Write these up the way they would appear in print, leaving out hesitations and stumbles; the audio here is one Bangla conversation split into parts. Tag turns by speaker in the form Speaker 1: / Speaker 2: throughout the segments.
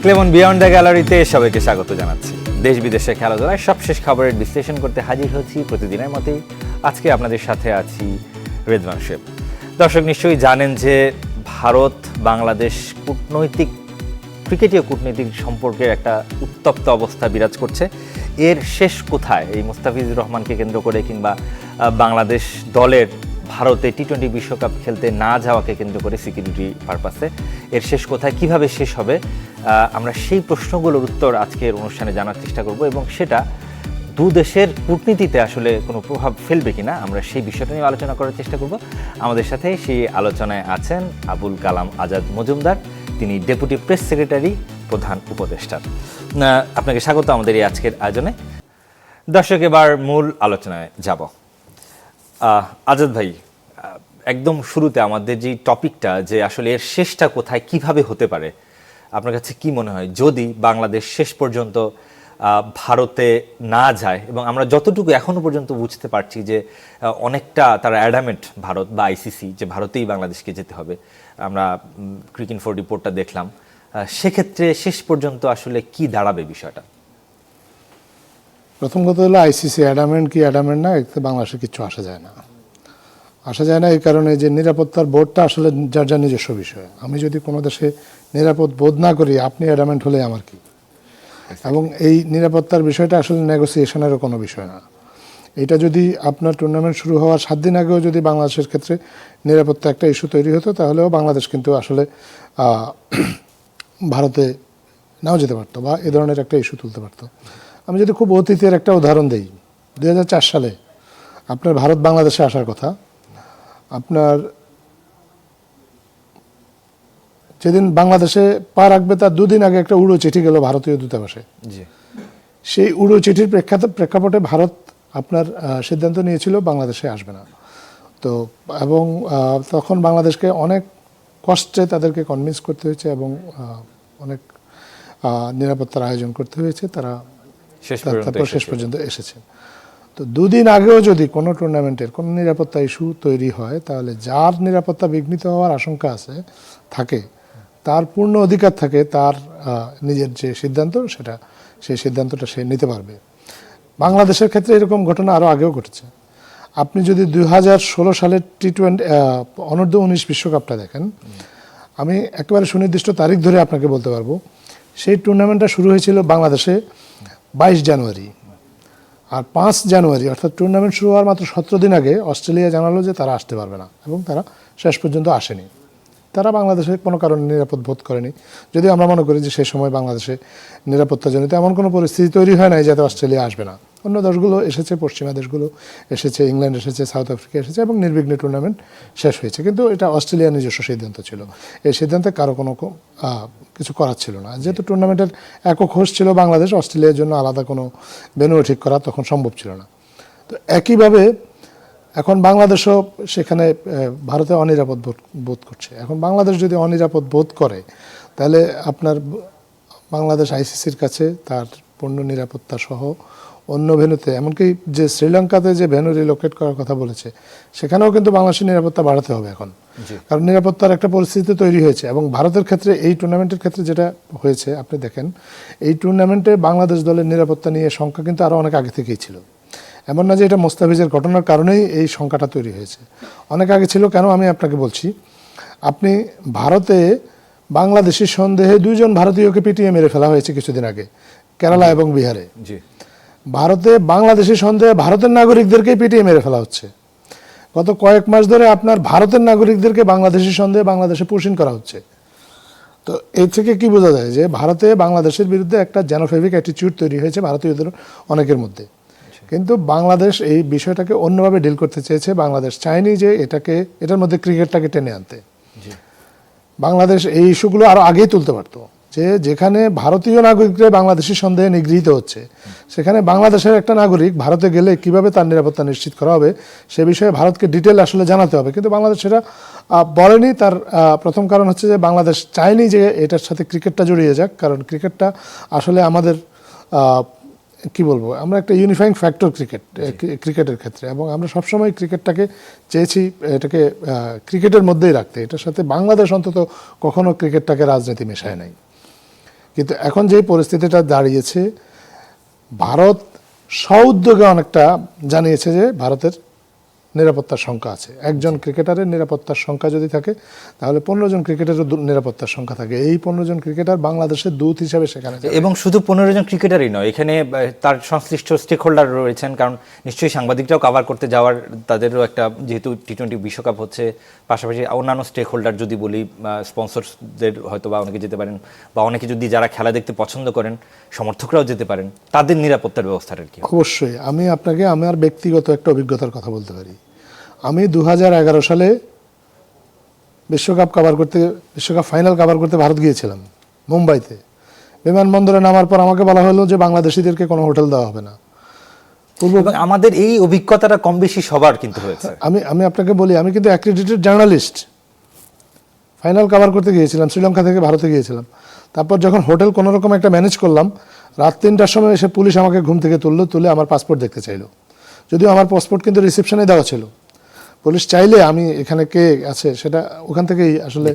Speaker 1: ক্লেমন বিয়ন্ড দ্য গ্যালারিতে সবাইকে স্বাগত জানাচ্ছি। দেশ বিদেশের খেলাধুলায় সবশেষ খবরের বিশ্লেষণ করতে হাজির হচ্ছি প্রতিদিনের মতোই। আজকে আপনাদের সাথে আছি রেদওয়ান শেব। দর্শক নিশ্চয়ই জানেন যে ভারত বাংলাদেশ ক্রিকেটীয় কূটনৈতিক সম্পর্কের একটা উত্তপ্ত অবস্থা বিরাজ করছে। এর শেষ কোথায়? এই মুস্তাফিজুর রহমানকে কেন্দ্র করে কিংবা বাংলাদেশ দলের ভারতে টি-20 বিশ্বকাপ খেলতে না যাওয়াকে কেন্দ্র করে সিকিউরিটি পারপাসে এর শেষ কোথায়, কিভাবে শেষ হবে, আমরা সেই প্রশ্নগুলোর উত্তর আজকের অনুষ্ঠানে জানার চেষ্টা করব এবং সেটা দু দেশের কূটনীতিতে আসলে কোনো প্রভাব ফেলবে কিনা আমরা সেই বিষয়টা নিয়ে আলোচনা করার চেষ্টা করব। আমাদের সাথে সেই আলোচনায় আছেন আবুল কালাম আজাদ মজুমদার, তিনি ডেপুটি প্রেস সেক্রেটারি, প্রধান উপদেষ্টা। আপনাকে স্বাগত আমাদের এই আজকের আয়োজনে। দর্শক, এবার মূল আলোচনায় যাব। আজাদ ভাই, একদম শুরুতে আমাদের যে টপিকটা, যে আসলে এর শেষটা কোথায়, কিভাবে হতে পারে, আপনার কাছে কি মনে হয় যদি বাংলাদেশ শেষ পর্যন্ত ভারতে না যায়? এবং আমরা যতটুকু এখনো পর্যন্ত বুঝতে পারছি যে অনেকটা তারা অ্যাডামেন্ট, ভারত বা আইসিসি, যে ভারতেই বাংলাদেশকে যেতে হবে। আমরা ক্রিক-ইনফো রিপোর্টটা দেখলাম। সেক্ষেত্রে শেষ পর্যন্ত আসলে কি দাঁড়াবে বিষয়টা?
Speaker 2: প্রথম কথা হলো আইসিসি অ্যাডামেন্ট কি অ্যাডামেন্ট না, এতে বাংলাদেশে কিছু আসা যায় না। এই কারণে যে নিরাপত্তার বোর্ডটা আসলে যার যার নিজস্ব বিষয়। আমি যদি কোনো দেশে নিরাপদ বোধ না করি, আপনি অ্যাডামেন্ট হলে আমার কি? এবং এই নিরাপত্তার বিষয়টা আসলে নেগোসিয়েশনেরও কোনো বিষয় না। এটা যদি আপনার টুর্নামেন্ট শুরু হওয়ার 7 দিন আগেও যদি বাংলাদেশের ক্ষেত্রে নিরাপত্তা একটা ইস্যু তৈরি হতো, তাহলেও বাংলাদেশ কিন্তু আসলে ভারতে নাও যেতে পারতো বা এ ধরনের একটা ইস্যু তুলতে পারতো। আমি যদি খুব অতীতের একটা উদাহরণ দিই, 2004 সালে আপনার ভারত বাংলাদেশে আসার কথা, আপনার যেদিন বাংলাদেশে পা রাখবে তার 2 দিন আগে একটা উড়ো চিঠি গেল ভারতীয় দূতাবাসে। সেই উড়ো চিঠির প্রেক্ষাপটে ভারত আপনার সিদ্ধান্ত নিয়েছিল বাংলাদেশে আসবে না। তো এবং তখন বাংলাদেশকে অনেক কষ্টে তাদেরকে কনভিন্স করতে হয়েছে এবং অনেক নিরাপত্তার আয়োজন করতে হয়েছে। তারা তারপর শেষ পর্যন্ত এসেছে। তো 2 দিন আগেও যদি কোনো টুর্নামেন্টের কোনো নিরাপত্তা ইস্যু তৈরি হয়, তাহলে যার নিরাপত্তা বিঘ্নিত হওয়ার আশঙ্কা থাকে তার পূর্ণ অধিকার থাকে তার নিজের যে সিদ্ধান্ত, সেই সিদ্ধান্তটা সে নিতে পারবে। বাংলাদেশের ক্ষেত্রে এরকম ঘটনা আরও আগেও ঘটেছে। আপনি যদি 2016 সালের টি-20 অনূর্ধ্ব-19 বিশ্বকাপটা দেখেন, আমি একেবারে সুনির্দিষ্ট তারিখ ধরে আপনাকে বলতে পারবো। সেই টুর্নামেন্টটা শুরু হয়েছিল বাংলাদেশে 22 জানুয়ারি, আর 5 জানুয়ারি অর্থাৎ টুর্নামেন্ট শুরু হওয়ার মাত্র 17 দিন আগে অস্ট্রেলিয়া জানালো যে তারা আসতে পারবে না, এবং তারা শেষ পর্যন্ত আসেনি। তারা বাংলাদেশে কোনো কারণে নিরাপদ বোধ করেনি। যদি আমরা মনে করি যে সেই সময় বাংলাদেশে নিরাপত্তাজনিত এমন কোনো পরিস্থিতি তৈরি হয় নাই যাতে অস্ট্রেলিয়া আসবে না। অন্য দেশগুলো এসেছে, পশ্চিমা দেশগুলো এসেছে, ইংল্যান্ড এসেছে, সাউথ আফ্রিকা এসেছে, এবং নির্বিঘ্নে টুর্নামেন্ট শেষ হয়েছে। কিন্তু এটা অস্ট্রেলিয়ার নিজস্ব সিদ্ধান্ত ছিল। এই সিদ্ধান্তে কারো কোনো কিছু করার ছিল না। যেহেতু টুর্নামেন্টের একক হোস্ট ছিল বাংলাদেশ, অস্ট্রেলিয়ার জন্য আলাদা কোনো ভেন্যু ঠিক করা তখন সম্ভব ছিল না। তো একইভাবে এখন বাংলাদেশও সেখানে ভারতে অনিরাপদ বোধ করছে। এখন বাংলাদেশ যদি অনিরাপদ বোধ করে, তাহলে আপনার বাংলাদেশ আইসিসির কাছে তার পূর্ণ নিরাপত্তা সহ অন্য ভেন্যুতে, এমনকি যে শ্রীলঙ্কাতে যে ভেন্যু রিলোকেট করার কথা বলেছে, সেখানেও কিন্তু বাংলাদেশের নিরাপত্তা বাড়াতে হবে এখন। কারণ নিরাপত্তার একটা পরিস্থিতি তৈরি হয়েছে। এবং ভারতের ক্ষেত্রে, এই টুর্নামেন্টের ক্ষেত্রে যেটা হয়েছে, আপনি দেখেন এই টুর্নামেন্টে বাংলাদেশ দলের নিরাপত্তা নিয়ে শঙ্কা কিন্তু আরও অনেক আগে থেকেই ছিল। এমন না যে এটা মোস্তাফিজের ঘটনার কারণেই এই সংখ্যাটা তৈরি হয়েছে, অনেক আগে ছিল। কেন আমি আপনাকে বলছি, আপনি ভারতে বাংলাদেশের সন্দেহে 2 জন ভারতীয়কে পিটিয়ে মেরে ফেলা হয়েছে কিছুদিন আগে, কেরালা এবং বিহারে। ভারতে বাংলাদেশের সন্দেহে ভারতের নাগরিকদেরকেই পিটিয়ে মেরে ফেলা হচ্ছে। গত কয়েক মাস ধরে আপনার ভারতের নাগরিকদেরকে বাংলাদেশের সন্দেহে বাংলাদেশে পুশিং করা হচ্ছে। তো এর থেকে কি বোঝা যায় যে ভারতে বাংলাদেশের বিরুদ্ধে একটা জেনোফোবিক অ্যাটিটিউড তৈরি হয়েছে ভারতীয়দের অনেকের মধ্যে। কিন্তু বাংলাদেশ এই বিষয়টাকে অন্যভাবে ডিল করতে চেয়েছে। বাংলাদেশ চায়নি যে এটার মধ্যে ক্রিকেটটাকে টেনে আনতে। বাংলাদেশ এই ইস্যুগুলো আরও আগেই তুলতে পারতো, যে যেখানে ভারতীয় নাগরিকরা বাংলাদেশের সন্দেহে নিগৃহীত হচ্ছে, সেখানে বাংলাদেশের একটা নাগরিক ভারতে গেলে কিভাবে তার নিরাপত্তা নিশ্চিত করা হবে সে বিষয়ে ভারতকে ডিটেল আসলে জানাতে হবে। কিন্তু বাংলাদেশ সেটা বলেনি। তার প্রথম কারণ হচ্ছে যে বাংলাদেশ চায়নি যে এটার সাথে ক্রিকেটটা জড়িয়ে যাক, কারণ ক্রিকেটটা আসলে আমাদের কি বলবো, আমরা একটা ইউনিফাইং ফ্যাক্টর ক্রিকেটের ক্ষেত্রে, এবং আমরা সবসময় ক্রিকেটটাকে চেয়েছি এটাকে ক্রিকেটের মধ্যেই রাখতে। এটার সাথে বাংলাদেশ অন্তত কখনো ক্রিকেটটাকে রাজনীতি মেশায় নাই। কিন্তু এখন যে পরিস্থিতিটা দাঁড়িয়েছে, ভারত স্ব-উদ্যোগে অনেকটা জানিয়েছে যে ভারতের নিরাপত্তার সংখ্যা আছে। একজন ক্রিকেটারের নিরাপত্তার সংখ্যা যদি থাকে, তাহলে 15 জন ক্রিকেটারের নিরাপত্তার সংখ্যা থাকে। এই 15 জন ক্রিকেটার বাংলাদেশের দূত হিসেবে সেখানে যাবে।
Speaker 1: এবং শুধু 15 জন ক্রিকেটারই নয়, এখানে তার সংশ্লিষ্ট স্টেক হোল্ডার রয়েছেন, কারণ নিশ্চয়ই সাংবাদিকরাও কভার করতে যাওয়ার, তাদেরও একটা, যেহেতু টি-20 বিশ্বকাপ হচ্ছে, পাশাপাশি অন্যান্য স্টেক হোল্ডার যদি বলি, স্পন্সরদের হয়তো বা অনেকে যেতে পারেন, বা অনেকে যদি যারা খেলা দেখতে পছন্দ করেন, সমর্থকরাও যেতে পারেন, তাদের নিরাপত্তার ব্যবস্থাটা কি?
Speaker 2: অবশ্যই আমি আপনাকে আমার ব্যক্তিগত একটা অভিজ্ঞতার কথা বলতে পারি। আমি 2011 সালে বিশ্বকাপ ফাইনাল কভার করতে ভারত গিয়েছিলাম মুম্বাইতে। বিমানবন্দরে নামার পর আমাকে বলা হলো যে বাংলাদেশিদেরকে কোনো হোটেল দেওয়া হবে না।
Speaker 1: এবং আমাদের এই অভিজ্ঞতাটা কম বেশি সবার কিন্তু হয়েছে।
Speaker 2: আমি আপনাকে বলি, আমি কিন্তু অ্যাক্রিডিটেড জার্নালিস্ট। ফাইনাল কভার করতে গিয়েছিলাম, শ্রীলঙ্কা থেকে ভারতে গিয়েছিলাম। তারপর যখন হোটেল কোনো রকম একটা ম্যানেজ করলাম, রাত 3টার সময় এসে পুলিশ আমাকে ঘুম থেকে তুলে আমার পাসপোর্ট দেখতে চাইলো। যদিও আমার পাসপোর্ট কিন্তু রিসেপশনে দেওয়া ছিল। পুলিশ চাইলে আমি এখানে কে আছে সেটা ওখান থেকেই আসলে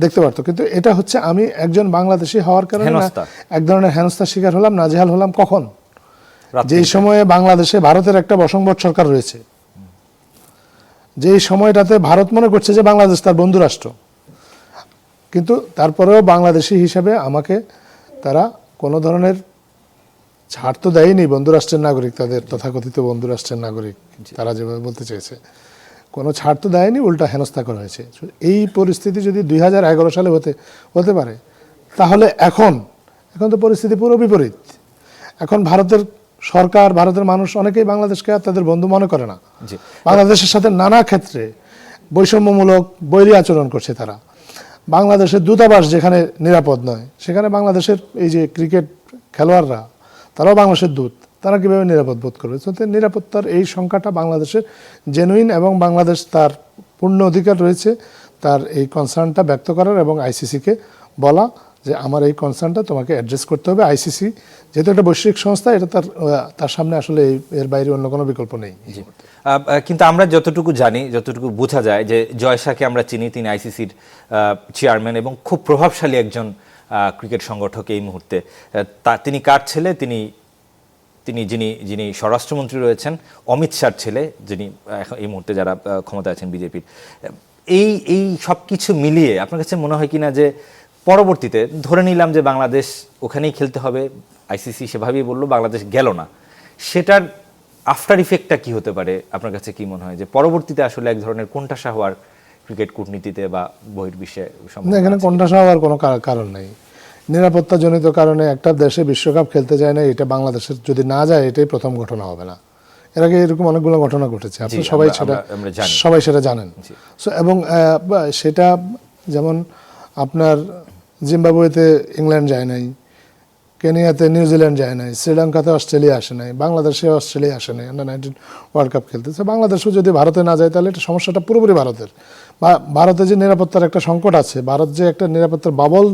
Speaker 2: দেখতে পারতো। কিন্তু এটা হচ্ছে আমি একজন বাংলাদেশি হওয়ার কারণে এক ধরনের হেনস্থার শিকার হলাম, নাজেহাল হলাম। কখন? যেই সময়ে বাংলাদেশে ভারতের একটা বসংবট সরকার রয়েছে, যেই সময়টাতে ভারত মনে করছে যে বাংলাদেশ তার বন্ধু রাষ্ট্র, কিন্তু তারপরেও বাংলাদেশি হিসাবে আমাকে তারা কোনো ধরনের ছাড় তো দেয়নি। বন্ধুরাষ্ট্রের নাগরিক, তাদের তথাকথিত বন্ধুরাষ্ট্রের নাগরিক তারা যেভাবে বলতে চেয়েছে, কোনো ছাড় তো দেয়নি, উল্টা হেনস্থা করা হয়েছে। এই পরিস্থিতি যদি 2011 সালে হতে পারে, তাহলে এখন তো পরিস্থিতি পুরো বিপরীত। এখন ভারতের সরকার, ভারতের মানুষ অনেকেই বাংলাদেশকে আর তাদের বন্ধু মনে করে না। বাংলাদেশের সাথে নানা ক্ষেত্রে বৈষম্যমূলক বৈরী আচরণ করছে তারা। বাংলাদেশের দূতাবাস যেখানে নিরাপদ নয়, সেখানে বাংলাদেশের এই যে ক্রিকেট খেলোয়াড়রা, তারাও বাংলাদেশের দূত, তারা কীভাবে নিরাপদ বোধ করবে? নিরাপত্তার এই সংখ্যাটা বাংলাদেশের জেনুইন, এবং বাংলাদেশ তার পূর্ণ অধিকার রয়েছে তার এই কনসার্নটা ব্যক্ত করার এবং আইসিসিকে বলা যে আমার এই কনসার্নটা তোমাকে অ্যাড্রেস করতে হবে। আইসিসি যেহেতু একটা বৈশ্বিক সংস্থা, এটা তার সামনে আসলে এর বাইরে অন্য কোনো বিকল্প নেই।
Speaker 1: কিন্তু আমরা যতটুকু জানি, যতটুকু বোঝা যায়, যে জয় শাহকে আমরা চিনি, তিনি আইসিসির চেয়ারম্যান এবং খুব প্রভাবশালী একজন ক্রিকেট সংগঠক এই মুহূর্তে। তিনি কার ছেলে? তিনি যিনি স্বরাষ্ট্রমন্ত্রী রয়েছেন, অমিত শাহর ছেলে, যিনি এখন এই মুহূর্তে যারা ক্ষমতা আছেন বিজেপির। এই সব কিছু মিলিয়ে আপনার কাছে মনে হয় কিনা যে পরবর্তীতে ধরে নিলাম যে বাংলাদেশ ওখানেই খেলতে হবে, আইসিসি সেভাবেই বললো, বাংলাদেশ গেল না, সেটার আফটার ইফেক্টটা কি হতে পারে? আপনার কাছে কি মনে হয় যে পরবর্তীতে আসলে এক ধরনের কোণঠাসা হওয়ার ক্রিকেট কূটনীতিতে বা বহির্বিশ্বে?
Speaker 2: এখানে কোণঠাসা হওয়ার কোনো কারণ নেই। নিরাপত্তাজনিত কারণে একটা দেশে বিশ্বকাপ খেলতে যায় না, এটা বাংলাদেশের যদি না যায়, এটাই প্রথম ঘটনা হবে না। এর আগে এরকম অনেকগুলো ঘটনা ঘটেছে, আপনি সবাই সেটা জানেন। এবং সেটা যেমন আপনার জিম্বাবুয়েতে ইংল্যান্ড যায় নাই, কেনিয়াতে নিউজিল্যান্ড যায় নাই, শ্রীলঙ্কাতে অস্ট্রেলিয়া আসে নাই, বাংলাদেশে অস্ট্রেলিয়া আসে নাই আন্ডার-19 ওয়ার্ল্ড কাপ খেলতেছে। বাংলাদেশও যদি ভারতে না যায়, তাহলে এটা সমস্যাটা পুরোপুরি ভারতের। বা ভারতে যে নিরাপত্তার একটা সংকট আছে, ভারত যে একটা নিরাপত্তার বাবল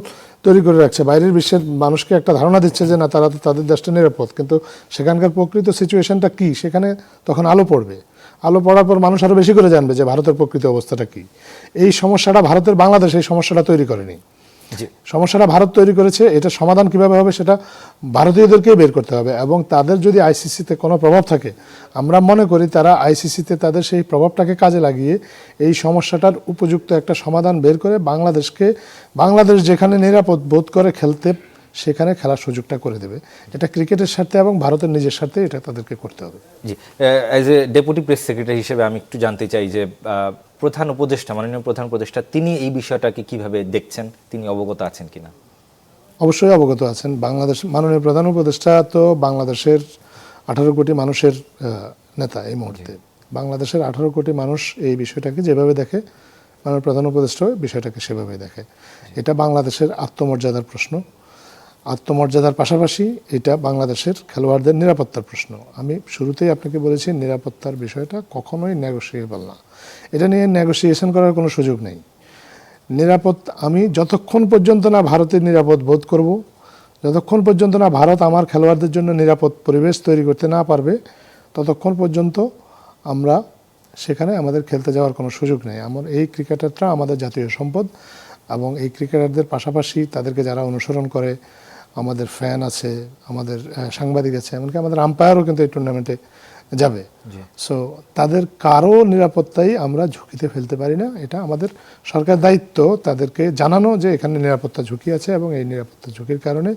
Speaker 2: তৈরি করে রাখছে, বাইরের বিশ্বের মানুষকে একটা ধারণা দিচ্ছে যে না, তারা তো তাদের দেশটা নিরাপদ, কিন্তু সেখানকার প্রকৃত সিচুয়েশনটা কি, সেখানে তখন আলো পড়বে। আলো পড়ার পর মানুষ আরও বেশি করে জানবে যে ভারতের প্রকৃত অবস্থাটা কি। এই সমস্যাটা ভারতের বাংলাদেশ এই সমস্যাটা তৈরি করেনি, সমস্যাটা ভারত তৈরি করেছে। এটা সমাধান কিভাবে হবে সেটা ভারতীয়দেরকেই বের করতে হবে। এবং তাদের যদি আইসিসিতে কোনো প্রভাব থাকে, আমরা মনে করি তারা আইসিসিতে তাদের সেই প্রভাবটাকে কাজে লাগিয়ে এই সমস্যাটার উপযুক্ত একটা সমাধান বের করে বাংলাদেশ যেখানে নিরাপদ বোধ করে খেলতে, সেখানে খেলার সুযোগটা করে দেবে। এটা ক্রিকেটের স্বার্থে এবং ভারতের নিজের স্বার্থে এটা তাদেরকে করতে হবে।
Speaker 1: জি, as a deputy press secretary হিসেবে আমি একটু জানতে চাই যে মাননীয় প্রধান উপদেষ্টা তিনি এই বিষয়টাকে কিভাবে দেখছেন, তিনি অবগত আছেন কিনা?
Speaker 2: অবশ্যই অবগত আছেন। মাননীয় প্রধান উপদেষ্টা তো বাংলাদেশের 18 কোটি মানুষের নেতা এই মুহূর্তে। বাংলাদেশের 18 কোটি মানুষ এই বিষয়টাকে যেভাবে দেখে, মাননীয় প্রধান উপদেষ্টা বিষয়টাকে সেভাবে দেখে। এটা বাংলাদেশের আত্মমর্যাদার প্রশ্ন। আত্মমর্যাদার পাশাপাশি এটা বাংলাদেশের খেলোয়াড়দের নিরাপত্তার প্রশ্ন। আমি শুরুতেই আপনাকে বলেছি, নিরাপত্তার বিষয়টা কখনোই নেগোশিয়েবল না। এটা নিয়ে নেগোসিয়েশন করার কোনো সুযোগ নেই। আমি যতক্ষণ পর্যন্ত না ভারতের নিরাপদ বোধ করব, যতক্ষণ পর্যন্ত না ভারত আমার খেলোয়াড়দের জন্য নিরাপদ পরিবেশ তৈরি করতে না পারবে, ততক্ষণ পর্যন্ত আমরা সেখানে আমাদের খেলতে যাওয়ার কোনো সুযোগ নেই। এই ক্রিকেটাররা আমাদের জাতীয় সম্পদ, এবং এই ক্রিকেটারদের পাশাপাশি তাদেরকে যারা অনুসরণ করে, আমাদের ফ্যান আছে, আমাদের সাংবাদিক আছে, এমনকি আমাদের আম্পায়ারও কিন্তু এই টুর্নামেন্টে যাবে। সো তাদের কারো নিরাপত্তাই আমরা ঝুঁকিতে ফেলতে পারি না। এটা আমাদের সরকার দায়িত্ব তাদেরকে জানানো যে এখানে নিরাপত্তা ঝুঁকি আছে এবং এই নিরাপত্তা ঝুঁকির কারণে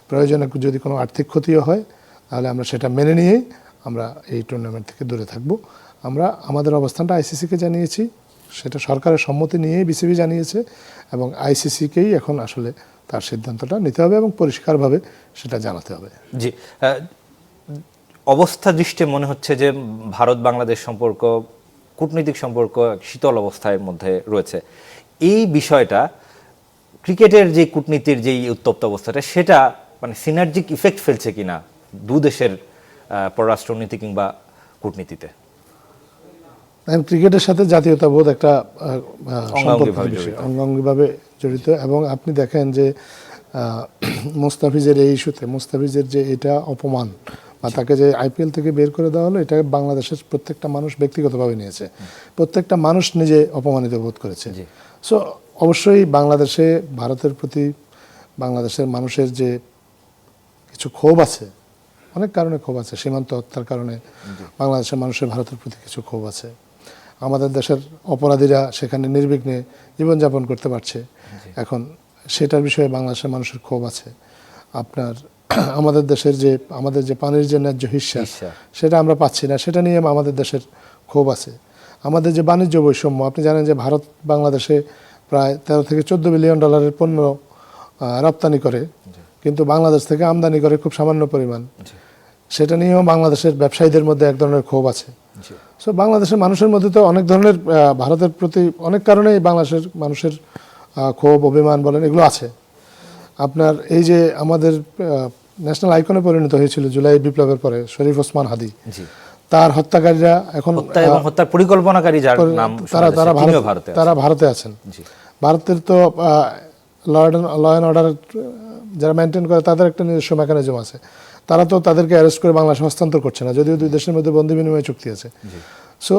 Speaker 2: প্রয়োজনে যদি কোনো আর্থিক ক্ষতিও হয় তাহলে আমরা সেটা মেনে নিয়েই আমরা এই টুর্নামেন্ট থেকে দূরে থাকব। আমরা আমাদের অবস্থানটা আইসিসিকে জানিয়েছি, সেটা সরকারের সম্মতি নিয়েই বিসিবি জানিয়েছে এবং আইসিসিকেই এখন আসলে তার সিদ্ধান্তটা নিতে হবে এবং পরিষ্কারভাবে সেটা জানাতে হবে।
Speaker 1: জি, অবস্থা দৃষ্টে মনে হচ্ছে যে ভারত বাংলাদেশ সম্পর্ক, কূটনৈতিক সম্পর্ক শীতল অবস্থার মধ্যে রয়েছে। এই বিষয়টা ক্রিকেটের যে কূটনীতির যে উত্তপ্ত অবস্থাটা, সেটা মানে সিনার্জিক ইফেক্ট ফেলছে কিনা দু দেশের পররাষ্ট্রনীতি কিংবা কূটনীতিতে?
Speaker 2: ক্রিকেটের সাথে জাতীয়তাবোধ একটা
Speaker 1: অঙ্গাঙ্গিভাবে
Speaker 2: অঙ্গাঙ্গিভাবে জড়িত এবং আপনি দেখেন যে মুস্তাফিজের এই ইস্যুতে মুস্তাফিজের যে এটা অপমান বা তাকে যে আইপিএল থেকে বের করে দেওয়া হলো, এটা বাংলাদেশের প্রত্যেকটা মানুষ ব্যক্তিগতভাবে নিয়েছে, প্রত্যেকটা মানুষ নিজে অপমানিত বোধ করেছে। সো অবশ্যই বাংলাদেশে ভারতের প্রতি বাংলাদেশের মানুষের যে কিছু ক্ষোভ আছে, অনেক কারণে ক্ষোভ আছে, সীমান্ত হত্যার কারণে বাংলাদেশের মানুষের ভারতের প্রতি কিছু ক্ষোভ আছে। আমাদের দেশের অপরাধীরা সেখানে নির্বিঘ্নে জীবনযাপন করতে পারছে, এখন সেটার বিষয়ে বাংলাদেশের মানুষের ক্ষোভ আছে। আপনার আমাদের দেশের যে আমাদের যে পানির যে ন্যায্য হিস্সা সেটা আমরা পাচ্ছি না, সেটা নিয়ে আমাদের দেশের ক্ষোভ আছে। আমাদের যে বাণিজ্য বৈষম্য, আপনি জানেন যে ভারত বাংলাদেশে প্রায় 13 থেকে 14 বিলিয়ন ডলারের পণ্য রপ্তানি করে, কিন্তু বাংলাদেশ থেকে আমদানি করে খুব সামান্য পরিমাণ। সেটা নিয়েও বাংলাদেশের ব্যবসায়ীদের মধ্যে এক ধরনের ক্ষোভ আছে। সো বাংলাদেশের মানুষের মধ্যে তো অনেক ধরনের ভারতের প্রতি অনেক কারণেই বাংলাদেশের মানুষের ক্ষোভ, অভিমান বলেন, এগুলো আছে। আপনার এই যে আমাদের ন্যাশনাল আইকনে পরিণত হয়েছিল জুলাই বিপ্লবের পরে শরীফ ওসমান হাদি, তার হত্যাকারীরা এখন
Speaker 1: হত্যার পরিকল্পনাকারী যার নাম
Speaker 2: তারা ভারতে আছেন। ভারতের তো ল অ্যান্ড অর্ডার যারা মেনটেন করে তাদের একটা নিজস্ব মেকানিজম আছে, তারা তো তাদেরকে অ্যারেস্ট করে বাংলাদেশে হস্তান্তর করছে না, যদিও দুই দেশের মধ্যে বন্দি বিনিময় চুক্তি আছে। সো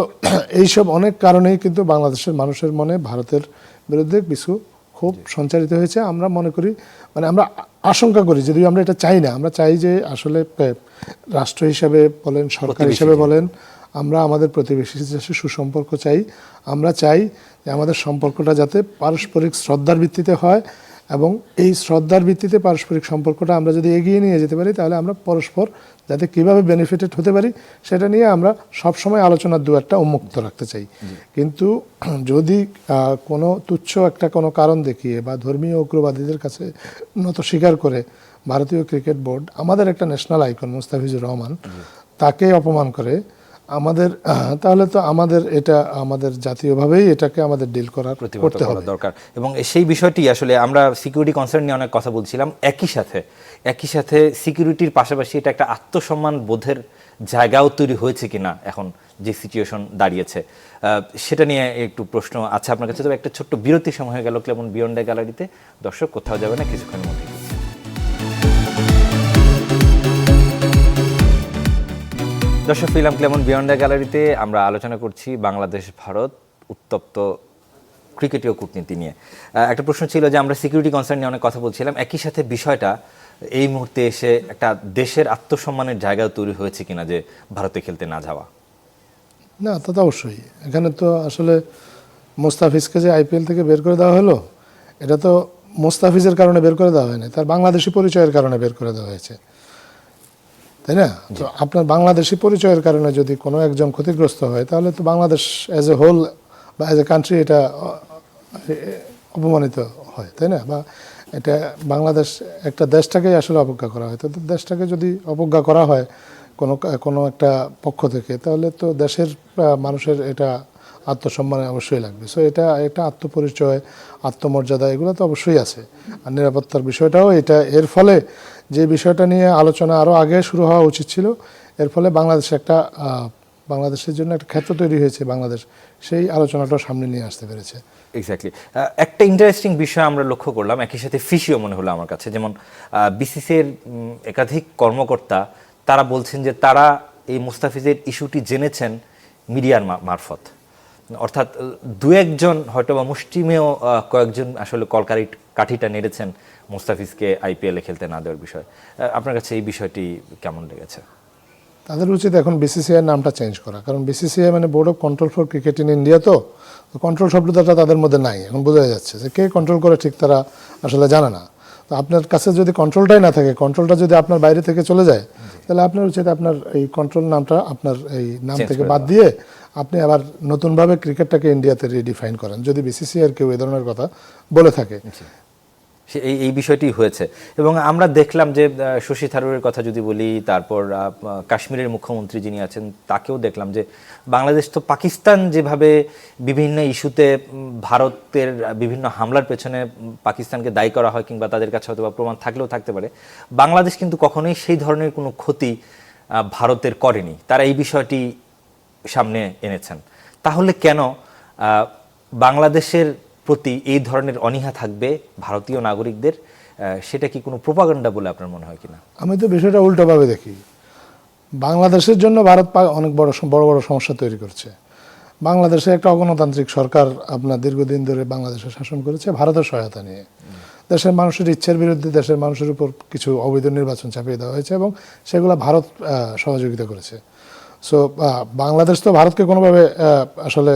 Speaker 2: এইসব অনেক কারণেই কিন্তু বাংলাদেশের মানুষের মনে ভারতের বিরুদ্ধে কিছু খুব সঞ্চারিত হয়েছে। আমরা মনে করি, মানে আমরা আশঙ্কা করি, যদিও আমরা এটা চাই না, আমরা চাই যে আসলে রাষ্ট্র হিসাবে বলেন, সরকার হিসাবে বলেন, আমরা আমাদের প্রতিবেশীর সাথে সুসম্পর্ক চাই। আমরা চাই যে আমাদের সম্পর্কটা যাতে পারস্পরিক শ্রদ্ধার ভিত্তিতে হয় এবং এই শ্রদ্ধার ভিত্তিতে পারস্পরিক সম্পর্কটা আমরা যদি এগিয়ে নিয়ে যেতে পারি তাহলে আমরা পরস্পর যাতে কীভাবে বেনিফিটেড হতে পারি সেটা নিয়ে আমরা সবসময় আলোচনার দুয়ারটা উন্মুক্ত রাখতে চাই। কিন্তু যদি কোনো তুচ্ছ একটা কোনো কারণ দেখিয়ে বা ধর্মীয় উগ্রবাদীদের কাছে নত স্বীকার করে ভারতীয় ক্রিকেট বোর্ড আমাদের একটা ন্যাশনাল আইকন মুস্তাফিজুর রহমান তাকে অপমান করে আমাদের, তাহলে তো আমাদের এটা আমাদের জাতীয়ভাবেই এটাকে আমাদের ডিল করতে হবে
Speaker 1: দরকার। এবং সেই বিষয়টি আসলে আমরা সিকিউরিটি কনসার্ন নিয়ে অনেক কথা বলছিলাম, একই সাথে সিকিউরিটির পাশাপাশি এটা একটা আত্মসম্মান বোধের জায়গাও তৈরি হয়েছে কিনা এখন যে সিচুয়েশন দাঁড়িয়েছে, সেটা নিয়ে একটু প্রশ্ন আছে আপনার কাছে। তবে একটা ছোট্ট বিরতির সময় হয়ে গেল ক্লেমন বিয়ন্ড দ্য গ্যালারিতে। দর্শক কোথাও যাবে না, কিছুক্ষণের মধ্যে দর্শক ফিল্ম ক্লেমন বিয়ন্ড দ্য গ্যালারিতে আমরা আলোচনা করছি বাংলাদেশ ভারত উত্তপ্ত ক্রিকেটীয় কূটনীতি নিয়ে। একটা প্রশ্ন ছিল যে আমরা সিকিউরিটি কনসার্ন নিয়ে অনেক কথা বলছিলাম, একই সাথে বিষয়টা এই মুহূর্তে এসে একটা দেশের আত্মসম্মানের জায়গাও তৈরি হয়েছে কিনা যে ভারতে খেলতে না যাওয়া?
Speaker 2: না, তা তো অবশ্যই। এখানে তো আসলে মোস্তাফিজকে যে আইপিএল থেকে বের করে দেওয়া হলো, এটা তো মোস্তাফিজের কারণে বের করে দেওয়া হয়নি, তার বাংলাদেশি পরিচয়ের কারণে বের করে দেওয়া হয়েছে, তাই না? তো আপনার বাংলাদেশি পরিচয়ের কারণে যদি কোনো একজন ক্ষতিগ্রস্ত হয় তাহলে তো বাংলাদেশ অ্যাজ এ হোল বা অ্যাজ এ কান্ট্রি এটা অপমানিত হয়, তাই না? বা এটা বাংলাদেশ একটা দেশটাকেই আসলে অবজ্ঞা করা হয়। তো দেশটাকে যদি অবজ্ঞা করা হয় কোনো একটা পক্ষ থেকে, তাহলে তো দেশের মানুষের এটা আত্মসম্মানে অবশ্যই লাগবে। সো এটা একটা আত্মপরিচয়, আত্মমর্যাদা, এগুলো তো অবশ্যই আছে। আর নিরাপত্তার বিষয়টাও এটা, এর ফলে যে বিষয়টা নিয়ে আলোচনা আরও আগে শুরু হওয়া উচিত ছিল, এর ফলে বাংলাদেশের জন্য একটা ক্ষেত্র তৈরি হয়েছে, বাংলাদেশ সেই আলোচনাটা সামনে নিয়ে আসতে পেরেছে।
Speaker 1: এক্স্যাক্টলি। একটা ইন্টারেস্টিং বিষয় আমরা লক্ষ্য করলাম, একই সাথে ফিশিও মনে হলো আমার কাছে, যেমন বিসিসির একাধিক কর্মকর্তা তারা বলছেন যে তারা এই মুস্তাফিজের ইস্যুটি জেনেছেন মিডিয়ার মারফত। অর্থাৎ দু একজন হয়তো বা মুষ্টিমেয় কয়েকজন আসলে কাঠিটা নেড়েছেন মুস্তাফিজকে আইপিএলে খেলতে না দেওয়ার বিষয়। আপনার কাছে এই বিষয়টি কেমন লেগেছে?
Speaker 2: তাদের উচিত এখন বিসিসিআই নামটা চেঞ্জ করা, কারণ বিসিসিআই মানে board of control for cricket in India, তো কন্ট্রোল শব্দটা তাদের মধ্যে নাই, এখন বোঝা যাচ্ছে যে কে কন্ট্রোল করে ঠিক তারা আসলে জানে না। তো আপনার কাছে যদি কন্ট্রোলটাই না থাকে, কন্ট্রোলটা যদি আপনার বাইরে থেকে চলে যায়, তাহলে আপনার উচিত আপনার এই কন্ট্রোল নামটা আপনার এই নাম থেকে বাদ দিয়ে আপনি আবার নতুনভাবে ক্রিকেটটাকে ইন্ডিয়াতে রিডিফাইন করেন, যদি বিসিসিআই কেউ এই ধরনের কথা বলে থাকে।
Speaker 1: এই বিষয়টি হয়েছে এবং আমরা দেখলাম যে শশী থারুরের কথা যদি বলি, তারপর কাশ্মীরের মুখ্যমন্ত্রী যিনি আছেন তাকেও দেখলাম যে বাংলাদেশ তো পাকিস্তান যেভাবে বিভিন্ন ইস্যুতে ভারতের বিভিন্ন হামলার পেছনে পাকিস্তানকে দায়ী করা হয় কিংবা তাদের কাছে হয়তো বা প্রমাণ থাকলেও থাকতে পারে, বাংলাদেশ কিন্তু কখনোই সেই ধরনের কোনো ক্ষতি ভারতের করেনি। তারা এই বিষয়টি সামনে এনেছেন। তাহলে কেন বাংলাদেশের প্রতি এই ধরনের অনীহা থাকবে ভারতীয় নাগরিকদের? সেটা কি কোনো প্রোপাগান্ডা বলে আপনার মনে হয় কিনা?
Speaker 2: আমি তো বিষয়টা উল্টোভাবে দেখি। বাংলাদেশের জন্য ভারত অনেক বড় বড় সমস্যা তৈরি করছে। বাংলাদেশে একটা অগণতান্ত্রিক সরকার আপনার দীর্ঘদিন ধরে বাংলাদেশে শাসন করেছে ভারতের সহায়তা নিয়ে। দেশের মানুষের ইচ্ছার বিরুদ্ধে দেশের মানুষের উপর কিছু অবৈধ নির্বাচন চাপিয়ে দেওয়া হয়েছে এবং সেগুলো ভারত সহযোগিতা করেছে। সো বাংলাদেশ তো ভারতকে কোনোভাবে আসলে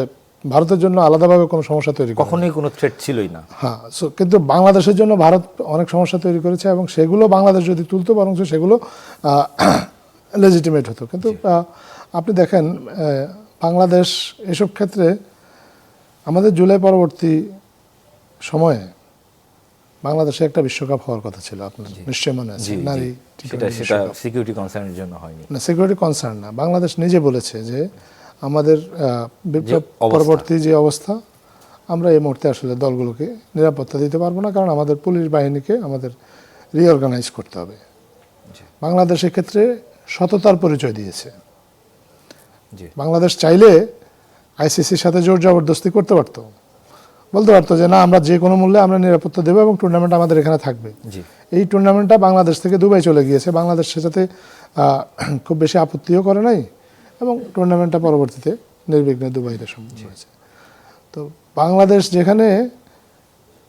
Speaker 2: ভারতের জন্য আলাদাভাবে কোনো সমস্যা তৈরি করে
Speaker 1: কখনোই কোনো থ্রেট ছিলই না।
Speaker 2: হ্যাঁ, সো কিন্তু বাংলাদেশের জন্য ভারত অনেক সমস্যা তৈরি করেছে এবং সেগুলো বাংলাদেশ যদি তুলতো বরং সেগুলো লেজিটিমেট হতো। কিন্তু আপনি দেখেন বাংলাদেশ এসব ক্ষেত্রে আমাদের জুলাই পরবর্তী সময়ে বাংলাদেশে একটা বিশ্বকাপ হওয়ার কথা ছিল, আপনার নিশ্চয়ই মনে আছে, নারী
Speaker 1: সেটা সিকিউরিটি কনসার্নের জন্য হয়নি।
Speaker 2: না, সিকিউরিটি কনসার্ন না, বাংলাদেশ নিজে বলেছে যে আমাদের বিপ্লব পরবর্তী যে অবস্থা, আমরা এই মুহূর্তে আসলে দলগুলোকে নিরাপত্তা দিতে পারবো না, কারণ আমাদের পুলিশ বাহিনীকে আমাদের রিঅর্গানাইজ করতে হবে। বাংলাদেশের ক্ষেত্রে সততার পরিচয় দিয়েছে। বাংলাদেশ চাইলে আইসিসির সাথে জোর জবরদস্তি করতে পারতো, বলতে পারতো যে না, আমরা যে কোনো মূল্যে আমরা নিরাপত্তা দেবো এবং টুর্নামেন্ট আমাদের এখানে থাকবে। এই টুর্নামেন্টটা বাংলাদেশ থেকে দুবাই চলে গিয়েছে, বাংলাদেশ সেটাতে খুব বেশি আপত্তিও করে নাই এবং টুর্নামেন্টটা পরবর্তীতে নির্বিঘ্নে দুবাইতে সম্পন্ন হয়েছে। তো বাংলাদেশ যেখানে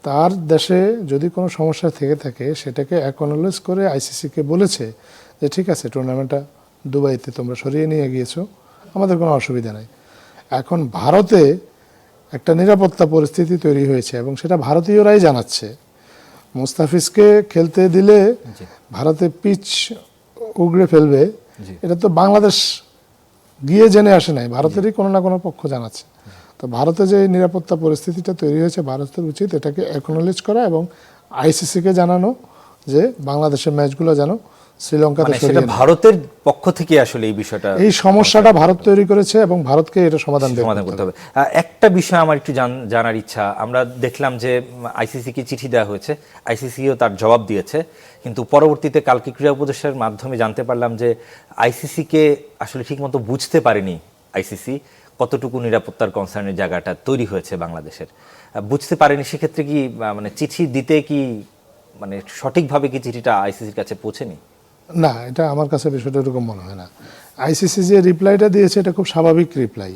Speaker 2: তার দেশে যদি কোনো সমস্যা থেকে থাকে সেটাকে অ্যাকনোলেজ করে আইসিসিকে বলেছে যে ঠিক আছে, টুর্নামেন্টটা দুবাইতে তোমরা সরিয়ে নিয়ে গিয়েছো, আমাদের কোনো অসুবিধা নাই। এখন ভারতে একটা নিরাপত্তা পরিস্থিতি তৈরি হয়েছে এবং সেটা ভারতীয়রাই জানাচ্ছে। মুস্তাফিজকে খেলতে দিলে ভারতে পিচ উগড়ে ফেলবে, এটা তো বাংলাদেশ গিয়ে জেনে আসে নাই, ভারতেরই কোনো না কোনো পক্ষ জানাচ্ছে। তো ভারতে যে নিরাপত্তা পরিস্থিতিটা তৈরি হয়েছে, ভারতের উচিত এটাকে অ্যাকনোলেজ করা এবং আইসিসিকে জানানো যে বাংলাদেশের ম্যাচগুলো যেন শ্রীলঙ্কাতে
Speaker 1: সেটা ভারতের পক্ষ থেকে আসলে এই বিষয়টা,
Speaker 2: এই সমস্যাটা ভারত তৈরি করেছে এবং ভারতকে এটা সমাধান
Speaker 1: করতে হবে। একটা বিষয় আমার একটু জানার ইচ্ছা, আমরা দেখলাম যে আইসিসিকে চিঠি দেওয়া হয়েছে, আইসিসিও তার জবাব দিয়েছে, কিন্তু পরবর্তীতে কালকে ক্রীড়া উপদেষ্টার মাধ্যমে জানতে পারলাম যে আইসিসিকে আসলে ঠিকমতো বুঝতে পারেনি আইসিসি কতটুকু নিরাপত্তার কনসার্নের জায়গাটা তৈরি হয়েছে বাংলাদেশের, বুঝতে পারেনি। সেক্ষেত্রে কি মানে চিঠি দিতে কি মানে সঠিকভাবে কি চিঠিটা আইসিসির কাছে পৌঁছেনি?
Speaker 2: না, এটা আমার কাছে বিষয়টা এরকম মনে হয় না। আইসিসি যে রিপ্লাইটা দিয়েছে এটা খুব স্বাভাবিক রিপ্লাই।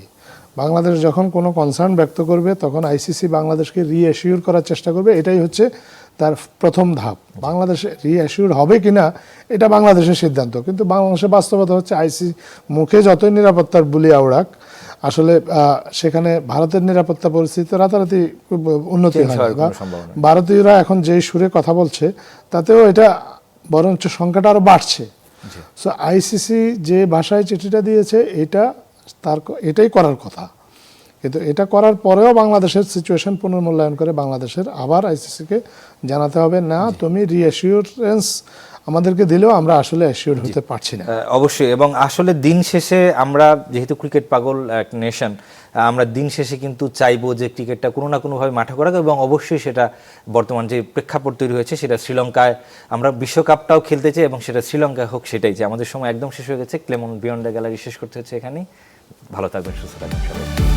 Speaker 2: বাংলাদেশ যখন কোনো কনসার্ন ব্যক্ত করবে তখন আইসিসি বাংলাদেশকে রিঅ্যাসিওর করার চেষ্টা করবে, এটাই হচ্ছে তার প্রথম ধাপ। বাংলাদেশ রিঅ্যাসিওর হবে কিনা এটা বাংলাদেশের সিদ্ধান্ত, কিন্তু বাংলাদেশের বাস্তবতা হচ্ছে আইসিসি মুখে যতই নিরাপত্তার বুলি আওড়াক, আসলে সেখানে ভারতের নিরাপত্তা পরিস্থিতি রাতারাতি উন্নতি হয় না। ভারতীয়রা এখন যেই সুরে কথা বলছে তাতেও এটা বরঞ্চ সংখ্যাটা আরো বাড়ছে। সো আইসিসি যে ভাষায় চিঠিটা দিয়েছে এটাই করার কথা, কিন্তু এটা করার পরেও বাংলাদেশের সিচুয়েশন পুনর্মূল্যায়ন করে বাংলাদেশের আবার আইসিসিকে জানাতে হবে, না তুমি রিঅ্যাসিওরেন্স আমাদেরকে দিলেও আমরা আসলে অ্যাসিওর হতে পারছি না।
Speaker 1: অবশ্যই, এবং আসলে দিন শেষে আমরা যেহেতু ক্রিকেট পাগল এক নেশন, আমরা দিন শেষে কিন্তু চাইবো যে ক্রিকেটটা কোনো না কোনোভাবে মাঠে করা, এবং অবশ্যই সেটা বর্তমান যে প্রেক্ষাপট তৈরি হয়েছে সেটা শ্রীলঙ্কায় আমরা বিশ্বকাপটাও খেলতে চাই এবং সেটা শ্রীলঙ্কায় হোক, সেটাই চাই। আমাদের সময় একদম শেষ হয়ে গেছে। ক্লেমন বিয়ন্ড দ্য গ্যালারি শেষ করতে হচ্ছে এখানেই। ভালো থাকবেন, সুস্থ থাকবেন সবাই।